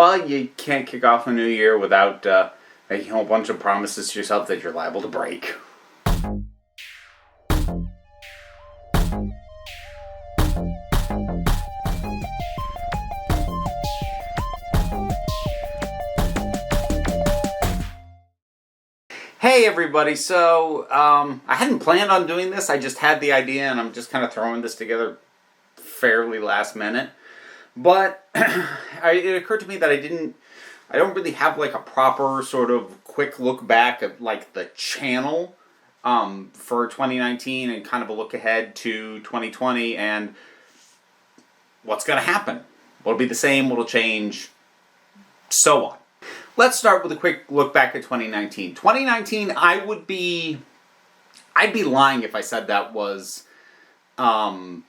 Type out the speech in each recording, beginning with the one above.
Well, you can't kick off a new year without making a whole bunch of promises to yourself that you're liable to break. Hey everybody, so I hadn't planned on doing this, I just had the idea and I'm just kind of throwing this together fairly last minute. But it occurred to me that I don't really have like a proper sort of quick look back at like the channel for 2019 and kind of a look ahead to 2020 and what's going to happen. What'll be the same, what'll change, so on. Let's start with a quick look back at 2019. 2019, I'd be lying if I said that was, everything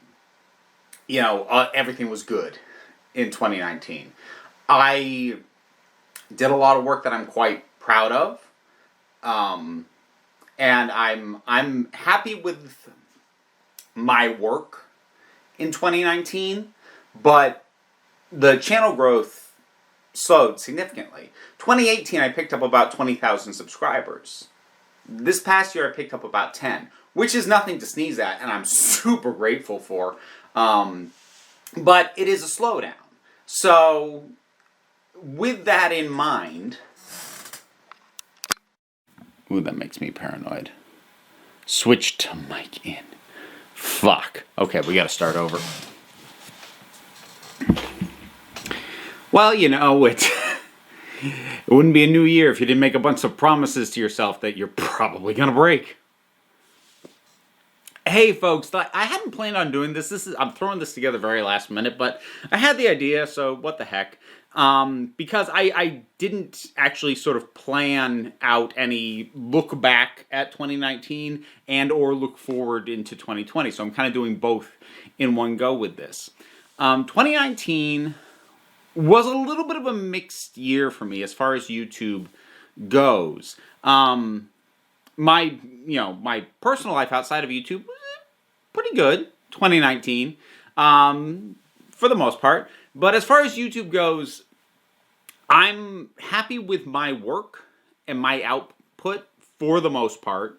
was good in 2019. I did a lot of work that I'm quite proud of, and I'm happy with my work in 2019, but the channel growth slowed significantly. 2018, I picked up about 20,000 subscribers. This past year, I picked up about 10, which is nothing to sneeze at, and I'm super grateful for. But it is a slowdown. So, with that in mind... Ooh, that makes me paranoid. Switch to mic in. Fuck. Okay, we gotta start over. Well, it wouldn't be a new year if you didn't make a bunch of promises to yourself that you're probably gonna break. Hey folks, I hadn't planned on doing this. I'm throwing this together very last minute, but I had the idea, so what the heck. Because I didn't actually sort of plan out any look back at 2019 and or look forward into 2020. So I'm kind of doing both in one go with this. 2019 was a little bit of a mixed year for me as far as YouTube goes. My personal life outside of YouTube was pretty good, 2019, for the most part. But as far as YouTube goes, I'm happy with my work and my output for the most part.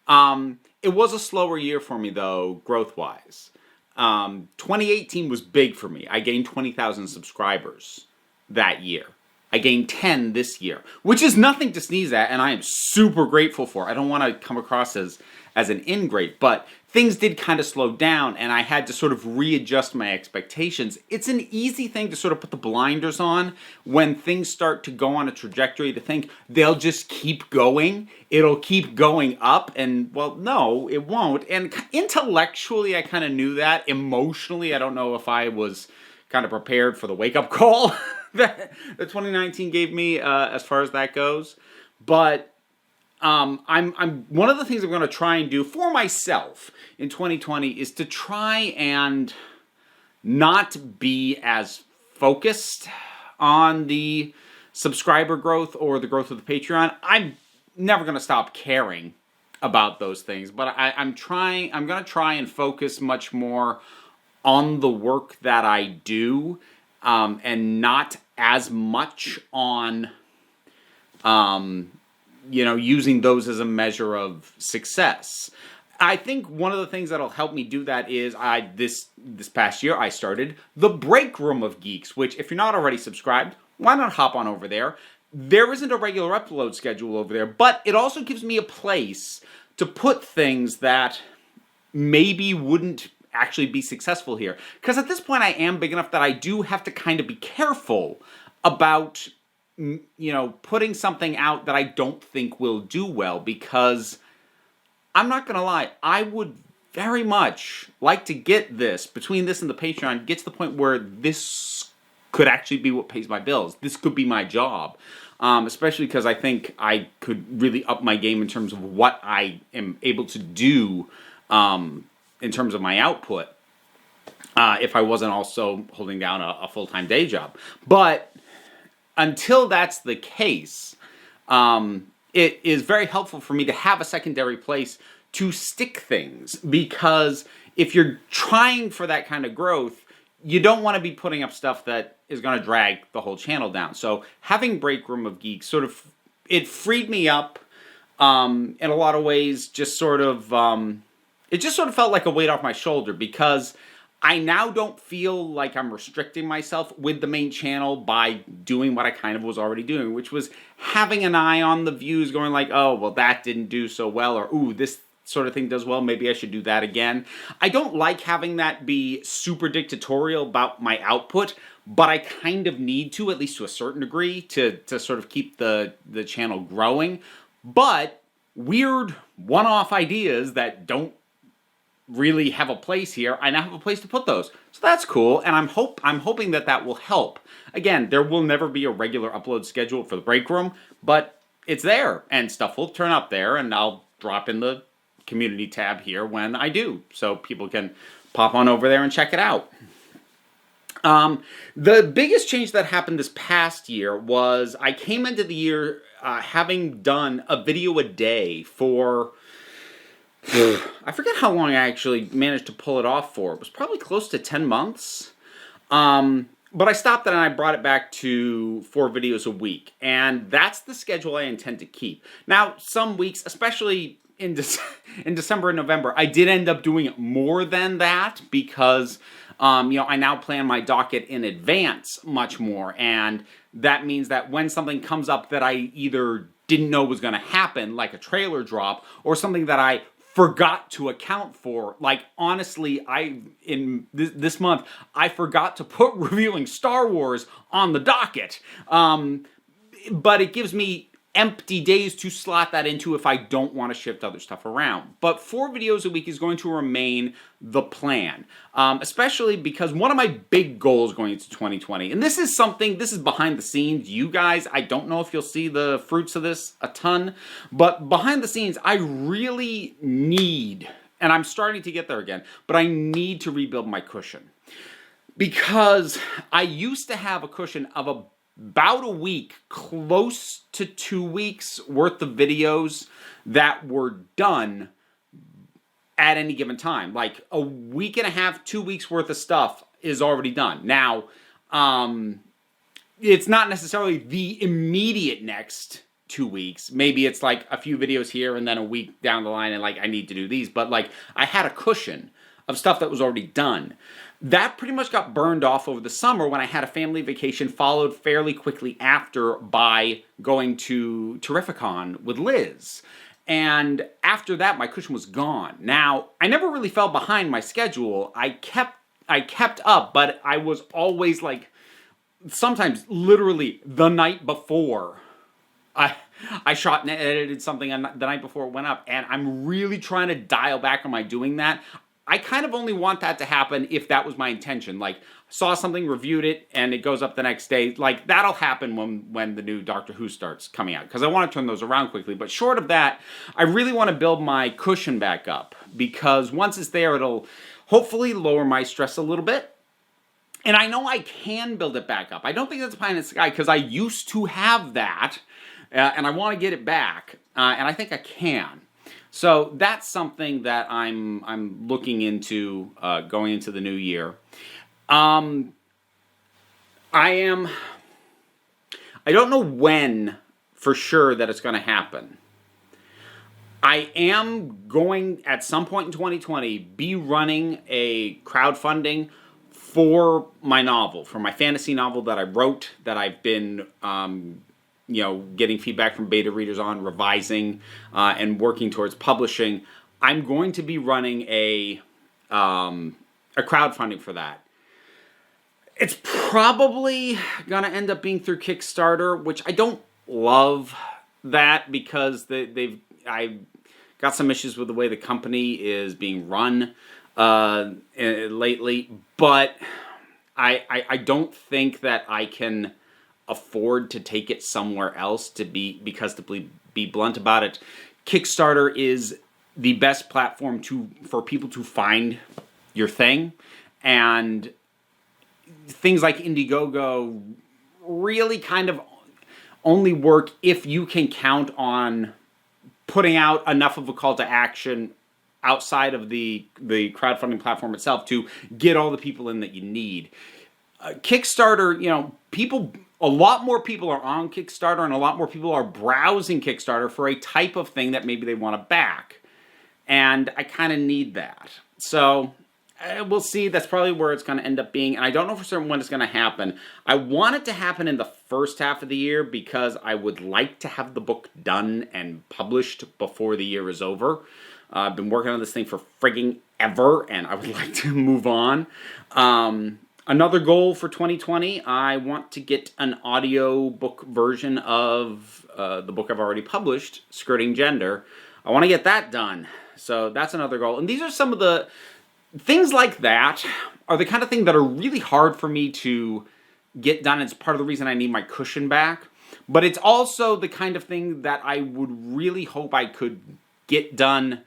It was a slower year for me, though, growth-wise. 2018 was big for me. I gained 20,000 subscribers that year. I gained 10 this year, which is nothing to sneeze at, and I am super grateful for. I don't want to come across as an ingrate, but things did kind of slow down, and I had to sort of readjust my expectations. It's an easy thing to sort of put the blinders on when things start to go on a trajectory to think they'll just keep going. It'll keep going up, and, well, no, it won't. And intellectually, I kind of knew that. Emotionally, I don't know if I was kind of prepared for the wake-up call that 2019 gave me as far as that goes. But I'm one of the things I'm going to try and do for myself in 2020 is to try and not be as focused on the subscriber growth or the growth of the Patreon. I'm never going to stop caring about those things, but I'm going to try and focus much more on the work that I do, and not as much on, using those as a measure of success. I think one of the things that'll help me do that is this past year I started the Break Room of Geeks, which if you're not already subscribed, why not hop on over there? There isn't a regular upload schedule over there, but it also gives me a place to put things that maybe wouldn't actually be successful here. Because at this point I am big enough that I do have to kind of be careful about, putting something out that I don't think will do well, because I'm not going to lie, I would very much like to get this, between this and the Patreon, get to the point where this could actually be what pays my bills. This could be my job. Especially because I think I could really up my game in terms of what I am able to do in terms of my output, if I wasn't also holding down a full-time day job. But until that's the case, it is very helpful for me to have a secondary place to stick things, because if you're trying for that kind of growth, you don't want to be putting up stuff that is going to drag the whole channel down. So having Break Room of Geeks sort of, it freed me up in a lot of ways. Just sort of, it just sort of felt like a weight off my shoulder, because I now don't feel like I'm restricting myself with the main channel by doing what I kind of was already doing, which was having an eye on the views, going like, oh, well, that didn't do so well, or ooh, this sort of thing does well, maybe I should do that again. I don't like having that be super dictatorial about my output, but I kind of need to, at least to a certain degree, to sort of keep the channel growing. But weird one-off ideas that don't really have a place here, I now have a place to put those. So that's cool, and I'm hoping that will help. Again, there will never be a regular upload schedule for the Break Room, but it's there, and stuff will turn up there, and I'll drop in the community tab here when I do, so people can pop on over there and check it out. The biggest change that happened this past year was I came into the year having done a video a day for, I forget how long I actually managed to pull it off for. It was probably close to 10 months. But I stopped it and I brought it back to 4 videos a week. And that's the schedule I intend to keep. Now, some weeks, especially in December and November, I did end up doing more than that because, I now plan my docket in advance much more. And that means that when something comes up that I either didn't know was going to happen, like a trailer drop, or something that I forgot to account for. Like, honestly, in this month, I forgot to put reviewing Star Wars on the docket. But it gives me empty days to slot that into if I don't want to shift other stuff around. But 4 videos a week is going to remain the plan. Especially because one of my big goals going into 2020, and this is behind the scenes, you guys, I don't know if you'll see the fruits of this a ton, but behind the scenes, I really need, and I'm starting to get there again, but I need to rebuild my cushion. Because I used to have a cushion of about a week, close to 2 weeks worth of videos that were done at any given time. Like a week and a half, 2 weeks worth of stuff is already done. Now, it's not necessarily the immediate next 2 weeks. Maybe it's like a few videos here and then a week down the line and like I need to do these. But like I had a cushion of stuff that was already done. That pretty much got burned off over the summer when I had a family vacation, followed fairly quickly after by going to Terrificon with Liz. And after that, my cushion was gone. Now, I never really fell behind my schedule. I kept up, but I was always like, sometimes literally the night before I shot and edited something the night before it went up, and I'm really trying to dial back on my doing that. I kind of only want that to happen if that was my intention. Like, saw something, reviewed it, and it goes up the next day. Like, that'll happen when the new Doctor Who starts coming out, because I want to turn those around quickly. But short of that, I really want to build my cushion back up, because once it's there, it'll hopefully lower my stress a little bit. And I know I can build it back up. I don't think that's pie in the sky, because I used to have that, and I want to get it back, and I think I can. So that's something that I'm looking into going into the new year. I don't know when for sure that it's going to happen. I am going at some point in 2020 be running a crowdfunding for my novel, for my fantasy novel that I wrote, that I've been getting feedback from beta readers on, revising, and working towards publishing. I'm going to be running a crowdfunding for that. It's probably going to end up being through Kickstarter, which I don't love that, because I got some issues with the way the company is being run lately, but I don't think that I can afford to take it somewhere else to be blunt about it. Kickstarter is the best platform for people to find your thing, and things like Indiegogo really kind of only work if you can count on putting out enough of a call to action outside of the crowdfunding platform itself to get all the people in that you need. Kickstarter, a lot more people are on Kickstarter and a lot more people are browsing Kickstarter for a type of thing that maybe they want to back. And I kind of need that. So we'll see. That's probably where it's going to end up being. And I don't know for certain when it's going to happen. I want it to happen in the first half of the year because I would like to have the book done and published before the year is over. I've been working on this thing for frigging ever, and I would like to move on. Another goal for 2020, I want to get an audio book version of the book I've already published, Skirting Gender. I want to get that done. So that's another goal. And these are some of the things like that are the kind of thing that are really hard for me to get done. It's part of the reason I need my cushion back. But it's also the kind of thing that I would really hope I could get done,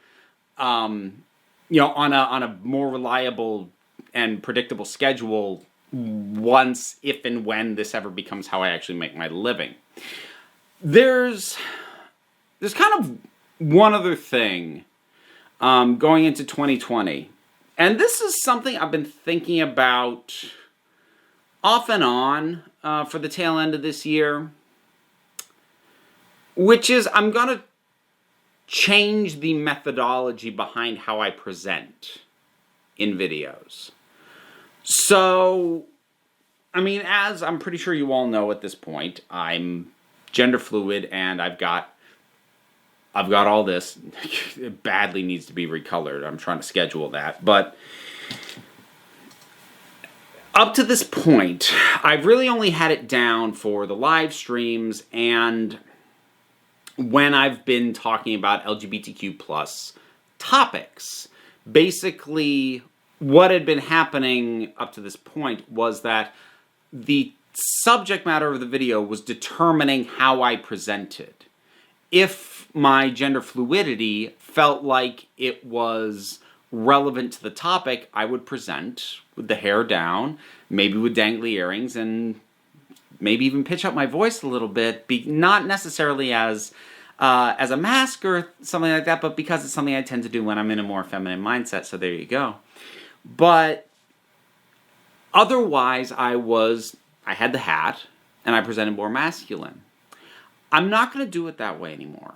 on a more reliable and predictable schedule once, if and when this ever becomes how I actually make my living. There's kind of one other thing going into 2020. And this is something I've been thinking about off and on for the tail end of this year, which is I'm going to change the methodology behind how I present in videos. So, as I'm pretty sure you all know at this point, I'm gender fluid and I've got all this. It badly needs to be recolored. I'm trying to schedule that. But up to this point, I've really only had it down for the live streams and when I've been talking about LGBTQ plus topics. Basically, what had been happening up to this point was that the subject matter of the video was determining how I presented. If my gender fluidity felt like it was relevant to the topic, I would present with the hair down, maybe with dangly earrings, and maybe even pitch up my voice a little bit, not necessarily as a mask or something like that, but because it's something I tend to do when I'm in a more feminine mindset, so there you go. But otherwise, I had the hat, and I presented more masculine. I'm not going to do it that way anymore.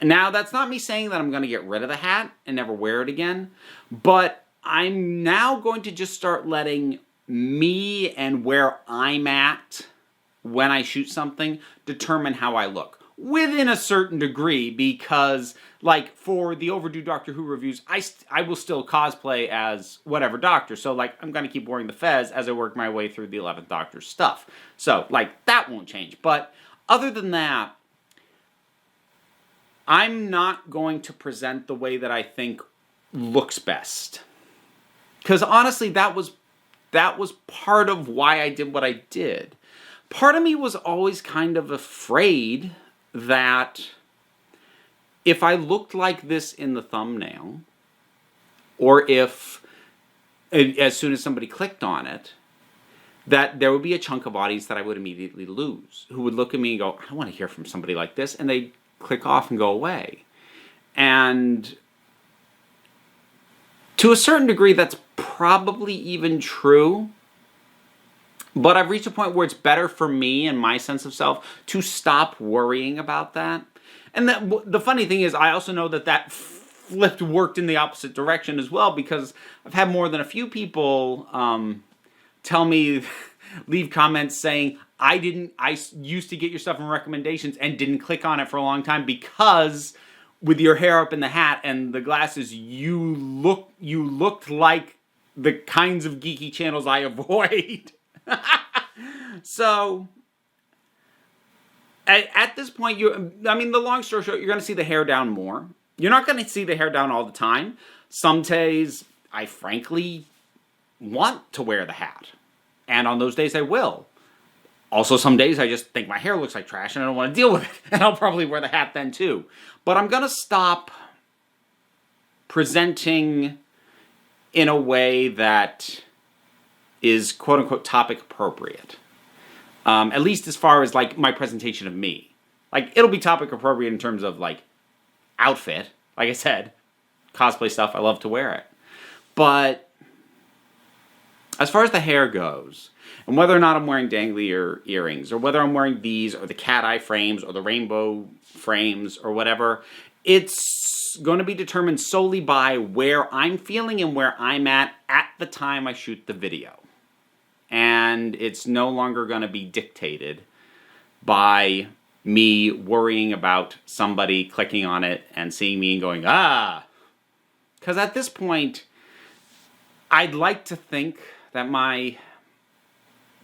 Now, that's not me saying that I'm going to get rid of the hat and never wear it again, but I'm now going to just start letting me and where I'm at when I shoot something determine how I look. Within a certain degree, because, like, for the overdue Doctor Who reviews, I will still cosplay as whatever Doctor, so, like, I'm going to keep wearing the fez as I work my way through the 11th Doctor stuff. So, like, that won't change. But other than that, I'm not going to present the way that I think looks best. Because, honestly, that was part of why I did what I did. Part of me was always kind of afraid that if I looked like this in the thumbnail, or if, as soon as somebody clicked on it, that there would be a chunk of audience that I would immediately lose, who would look at me and go, I don't want to hear from somebody like this, and they'd click off and go away. And to a certain degree, that's probably even true. But I've reached a point where it's better for me and my sense of self to stop worrying about that. And the funny thing is, I also know that worked in the opposite direction as well, because I've had more than a few people tell me, leave comments saying, I used to get your stuff in recommendations and didn't click on it for a long time because with your hair up in the hat and the glasses, you looked like the kinds of geeky channels I avoid. So, at this point, the long story short, you're going to see the hair down more. You're not going to see the hair down all the time. Some days, I frankly want to wear the hat. And on those days, I will. Also, some days, I just think my hair looks like trash and I don't want to deal with it. And I'll probably wear the hat then, too. But I'm going to stop presenting in a way that is quote-unquote topic appropriate. At least as far as, like, my presentation of me. Like, it'll be topic appropriate in terms of, like, outfit. Like I said, cosplay stuff. I love to wear it. But as far as the hair goes, and whether or not I'm wearing dangly earrings, or whether I'm wearing these, or the cat eye frames, or the rainbow frames, or whatever, it's going to be determined solely by where I'm feeling and where I'm at the time I shoot the video. And it's no longer going to be dictated by me worrying about somebody clicking on it and seeing me and going, ah. Because at this point, I'd like to think that my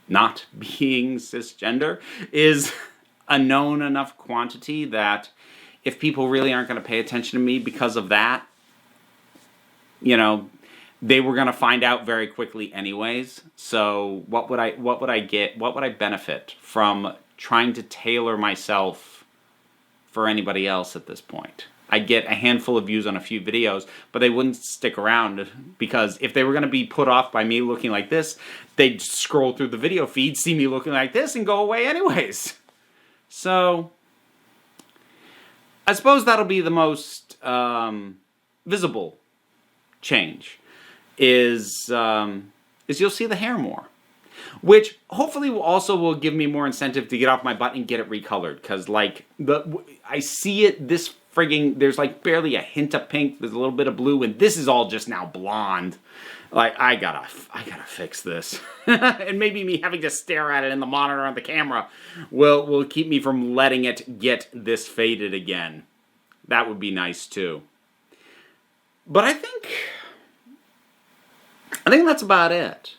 not being cisgender is a known enough quantity that if people really aren't going to pay attention to me because of that, you know, they were going to find out very quickly anyways. So what would I get? What would I benefit from trying to tailor myself for anybody else at this point? I'd get a handful of views on a few videos, but they wouldn't stick around, because if they were going to be put off by me looking like this, they'd scroll through the video feed, see me looking like this, and go away anyways. So I suppose that'll be the most visible change, is you'll see the hair more. Which hopefully will give me more incentive to get off my butt and get it recolored. Because, like, I see it, there's like barely a hint of pink, there's a little bit of blue, and this is all just now blonde. Like, I gotta fix this. And maybe me having to stare at it in the monitor on the camera will keep me from letting it get this faded again. That would be nice too. But I think that's about it.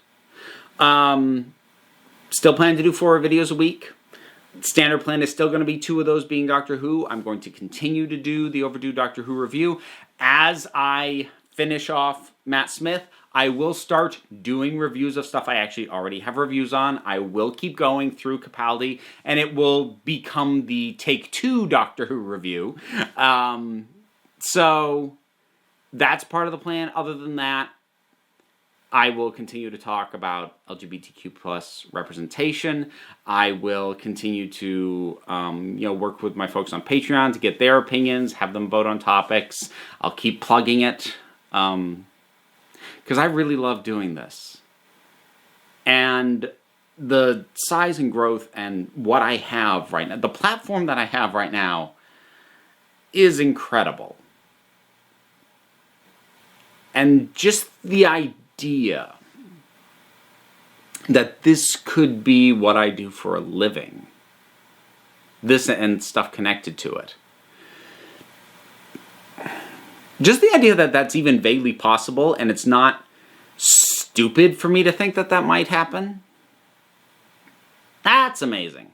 Still planning to do 4 videos a week. Standard plan is still going to be 2 of those being Doctor Who. I'm going to continue to do the overdue Doctor Who review. As I finish off Matt Smith, I will start doing reviews of stuff I actually already have reviews on. I will keep going through Capaldi, and it will become the Take 2 Doctor Who review. So that's part of the plan. Other than that, I will continue to talk about LGBTQ plus representation. I will continue to work with my folks on Patreon to get their opinions, have them vote on topics. I'll keep plugging it because I really love doing this. And the size and growth and what I have right now, the platform that I have right now, is incredible. And just the idea that this could be what I do for a living, this and stuff connected to it. Just the idea that that's even vaguely possible, and it's not stupid for me to think that that might happen, that's amazing.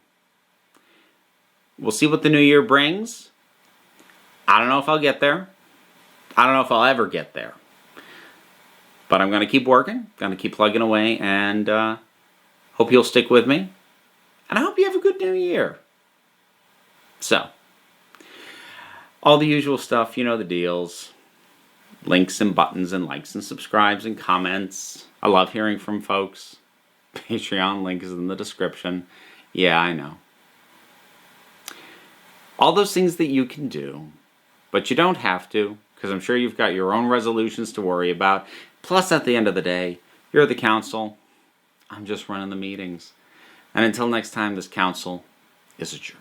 We'll see what the new year brings. I don't know if I'll get there. I don't know if I'll ever get there. But I'm going to keep working, going to keep plugging away, and hope you'll stick with me. And I hope you have a good new year. So, all the usual stuff, you know the deals. Links and buttons and likes and subscribes and comments. I love hearing from folks. Patreon link is in the description. Yeah, I know. All those things that you can do, but you don't have to, because I'm sure you've got your own resolutions to worry about. Plus, at the end of the day, you're the council. I'm just running the meetings. And until next time, this council is adjourned.